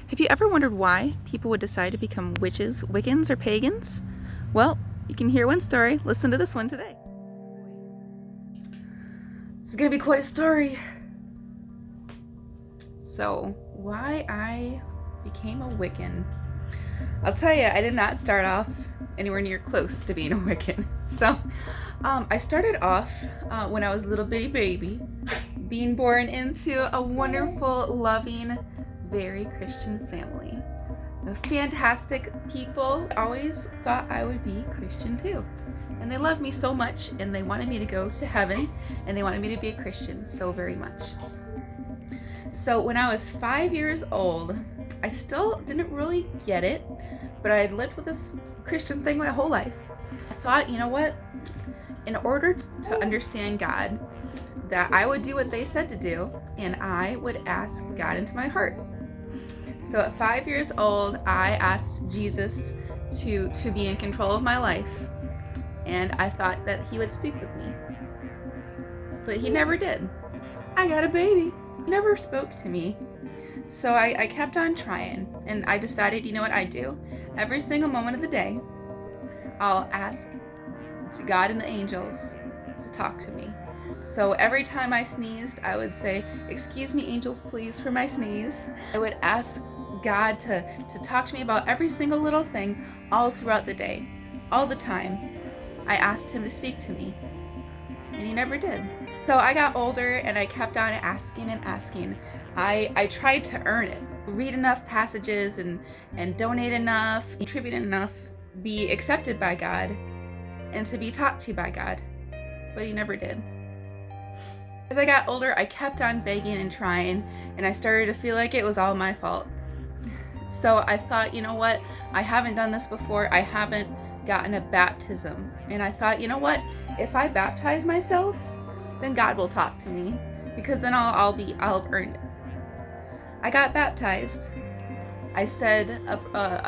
Have you ever wondered why people would decide to become witches, Wiccans, or pagans? Well, you can hear one story. Listen to this one today. This is gonna be quite a story. So, why I became a Wiccan. I'll tell you, I did not start off anywhere near close to being a Wiccan. So, I started off when I was a little bitty baby, being born into a wonderful, loving, very Christian family. The fantastic people always thought I would be Christian too. And they loved me so much, and they wanted me to go to heaven, and they wanted me to be a Christian so very much. So when I was 5 years old, I still didn't really get it, but I had lived with this Christian thing my whole life. I thought, you know what? In order to understand God, that I would do what they said to do, and I would ask God into my heart. So at 5 years old, I asked Jesus to be in control of my life, and I thought that he would speak with me. But he never did. I got a baby. He never spoke to me. So I kept on trying, and I decided, you know what I do? Every single moment of the day, I'll ask God and the angels to talk to me. So every time I sneezed, I would say, "Excuse me, angels, please, for my sneeze." I would ask God to talk to me about every single little thing all throughout the day. All the time, I asked him to speak to me, and he never did. So I got older, and I kept on asking and asking. I tried to earn it. Read enough passages and donate enough, contribute enough, be accepted by God, and to be talked to by God. But he never did. As I got older, I kept on begging and trying, and I started to feel like it was all my fault. So I thought, you know what? I haven't done this before. I haven't gotten a baptism. And I thought, you know what? If I baptize myself, then God will talk to me, because then I'll have earned it. I got baptized. I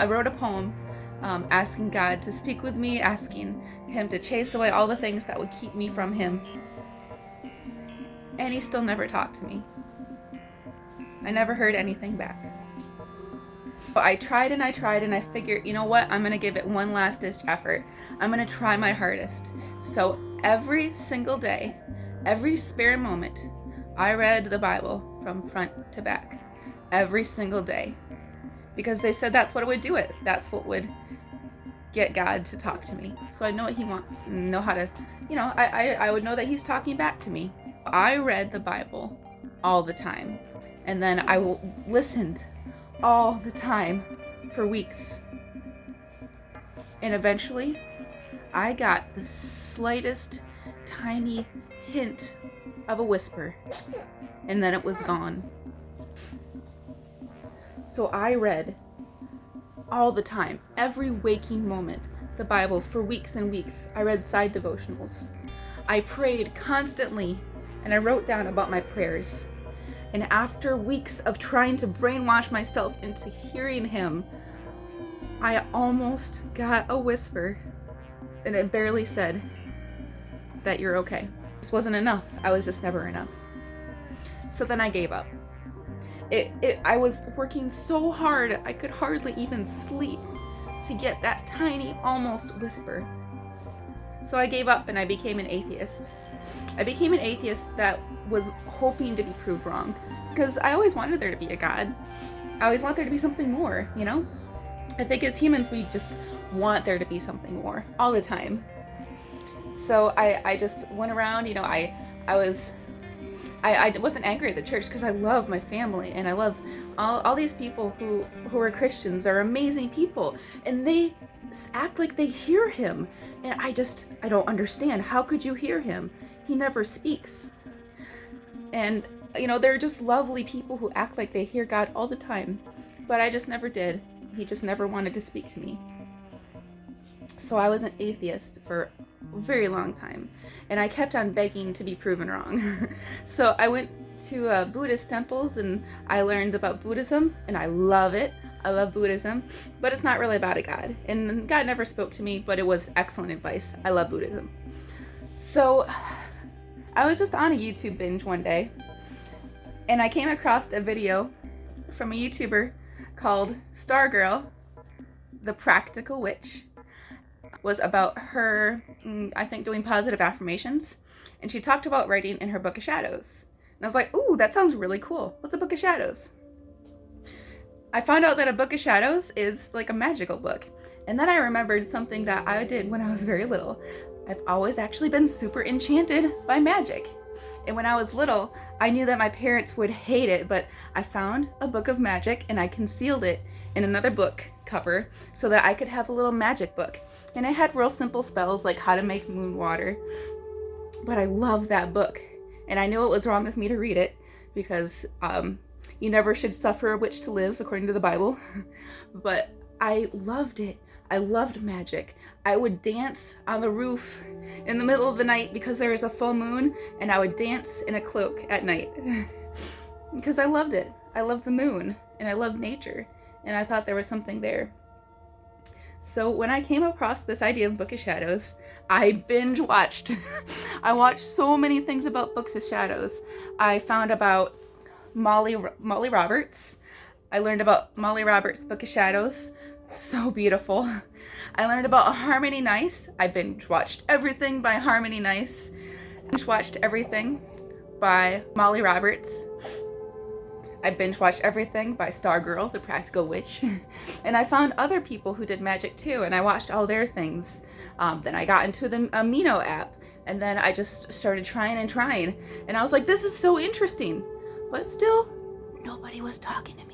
wrote a poem asking God to speak with me, asking him to chase away all the things that would keep me from him. And he still never talked to me. I never heard anything back. So I tried and I tried, and I figured, you know what? I'm going to give it one last ditch effort. I'm going to try my hardest. So every single day, every spare moment, I read the Bible from front to back. Every single day. Because they said that's what would do it. That's what would get God to talk to me. So I know what he wants and know how to, I would know that he's talking back to me. I read the Bible all the time, and then I listened all the time for weeks. And eventually, I got the slightest tiny hint of a whisper, and then it was gone. So I read all the time, every waking moment, the Bible for weeks and weeks. I read side devotionals. I prayed constantly, and I wrote down about my prayers. And after weeks of trying to brainwash myself into hearing him, I almost got a whisper, and it barely said that you're okay. This wasn't enough. I was just never enough. So then I gave up. I was working so hard, I could hardly even sleep to get that tiny, almost whisper. So I gave up, and I became an atheist. I became an atheist that was hoping to be proved wrong, because I always wanted there to be a God. I always want there to be something more, I think as humans, we just want there to be something more all the time. So I just went around, I wasn't angry at the church, because I love my family, and I love all these people who are Christians, are amazing people, and they act like they hear him, and I don't understand. How could you hear him? He never speaks. And they're just lovely people who act like they hear God all the time, but I just never did. He just never wanted to speak to me. So I was an atheist for a very long time, and I kept on begging to be proven wrong. So I went to Buddhist temples, and I learned about Buddhism, and I love it. I love Buddhism, but it's not really about a God, and God never spoke to me, but it was excellent advice. I love Buddhism. So I was just on a YouTube binge one day, and I came across a video from a YouTuber called Stargirl, the Practical Witch. Was about her, I think, doing positive affirmations. And she talked about writing in her Book of Shadows. And I was like, ooh, that sounds really cool. What's a Book of Shadows? I found out that a Book of Shadows is like a magical book. And then I remembered something that I did when I was very little. I've always actually been super enchanted by magic. And when I was little, I knew that my parents would hate it, but I found a book of magic and I concealed it in another book cover so that I could have a little magic book. And it had real simple spells like how to make moon water. But I loved that book. And I knew it was wrong of me to read it because you never should suffer a witch to live, according to the Bible. But I loved it. I loved magic. I would dance on the roof in the middle of the night because there was a full moon, and I would dance in a cloak at night because I loved it. I loved the moon and I loved nature, and I thought there was something there. So when I came across this idea of Book of Shadows, I binge watched. I watched so many things about Books of Shadows. I found about Molly Roberts. I learned about Molly Roberts' Book of Shadows. So beautiful. I learned about Harmony Nice. I binge watched everything by Harmony Nice. Binge watched everything by Molly Roberts. I binge watched everything by Stargirl, the Practical Witch. And I found other people who did magic too, and I watched all their things. Then I got into the Amino app, and then I just started trying. And I was like, this is so interesting. But still, nobody was talking to me.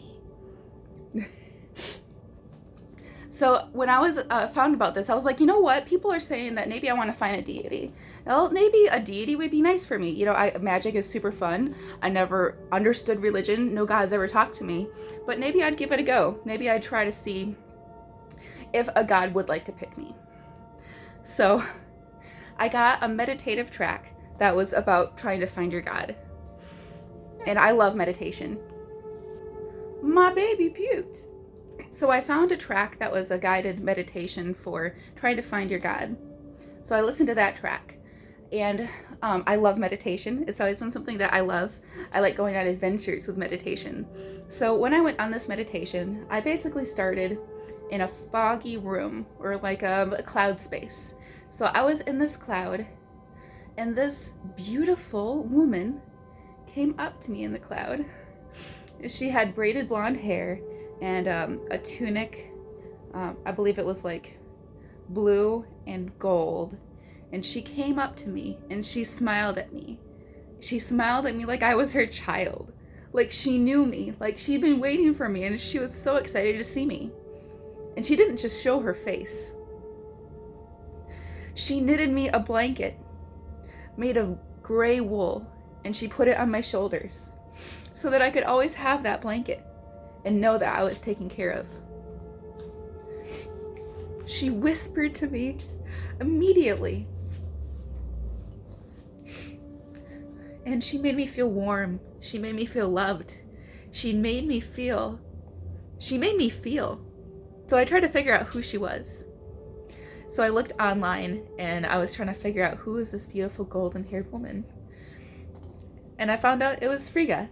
So when I was found about this, I was like, you know what? People are saying that maybe I want to find a deity. Well, maybe a deity would be nice for me. You know, magic is super fun. I never understood religion. No gods ever talked to me. But maybe I'd give it a go. Maybe I'd try to see if a god would like to pick me. So I got a meditative track that was about trying to find your god. And I love meditation. My baby puked. So I found a track that was a guided meditation for trying to find your God. So I listened to that track, and I love meditation. It's always been something that I love. I like going on adventures with meditation. So when I went on this meditation, I basically started in a foggy room, or like a cloud space. So I was in this cloud, and this beautiful woman came up to me in the cloud. She had braided blonde hair and a tunic, I believe it was like blue and gold. And she came up to me and she smiled at me. She smiled at me like I was her child. Like she knew me, like she'd been waiting for me, and she was so excited to see me. And she didn't just show her face. She knitted me a blanket made of gray wool, and she put it on my shoulders so that I could always have that blanket and know that I was taken care of. She whispered to me immediately. And she made me feel warm. She made me feel loved. She made me feel. So I tried to figure out who she was. So I looked online and I was trying to figure out who is this beautiful golden-haired woman. And I found out it was Frigga.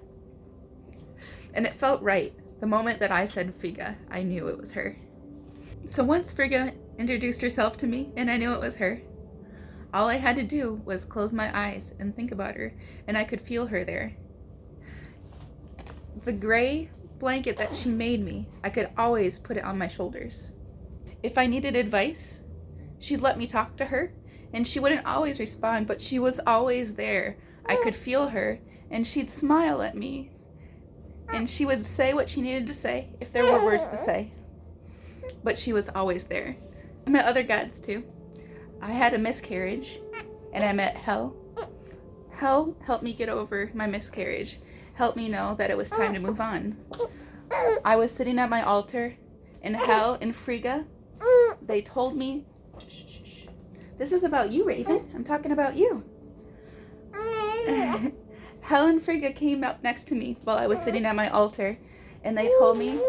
And it felt right. The moment that I said Frigga, I knew it was her. So once Frigga introduced herself to me and I knew it was her, all I had to do was close my eyes and think about her, and I could feel her there. The gray blanket that she made me, I could always put it on my shoulders. If I needed advice, she'd let me talk to her, and she wouldn't always respond, but she was always there. I could feel her, and she'd smile at me. And she would say what she needed to say, if there were words to say. But she was always there. I met other gods too. I had a miscarriage, and I met Hel. Hel helped me get over my miscarriage, helped me know that it was time to move on. I was sitting at my altar, and Hel and Frigga, they told me, shh. This is about you, Raven. I'm talking about you. Hel and Frigga came up next to me while I was sitting at my altar, and they told me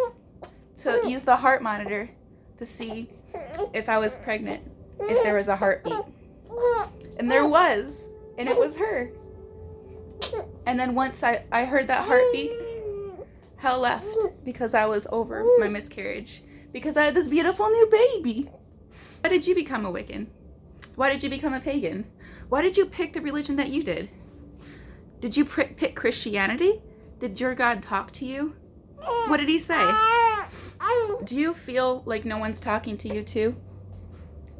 to use the heart monitor to see if I was pregnant, if there was a heartbeat. And there was, and it was her. And then once I heard that heartbeat, Hell left because I was over my miscarriage. Because I had this beautiful new baby. Why did you become a Wiccan? Why did you become a pagan? Why did you pick the religion that you did? Did you pick Christianity? Did your God talk to you? What did he say? Do you feel like no one's talking to you too?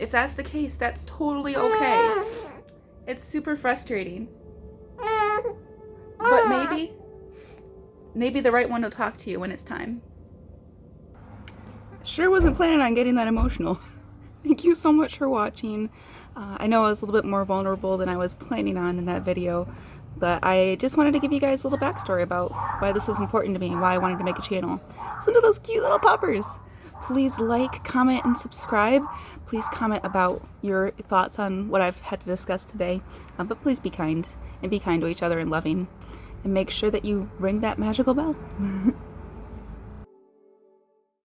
If that's the case, that's totally okay. It's super frustrating. But maybe the right one will talk to you when it's time. Sure wasn't planning on getting that emotional. Thank you so much for watching. I know I was a little bit more vulnerable than I was planning on in that video, but I just wanted to give you guys a little backstory about why this is important to me and why I wanted to make a channel. Listen to those cute little puppers. Please like, comment, and subscribe. Please comment about your thoughts on what I've had to discuss today. But please be kind, and be kind to each other and loving. And make sure that you ring that magical bell.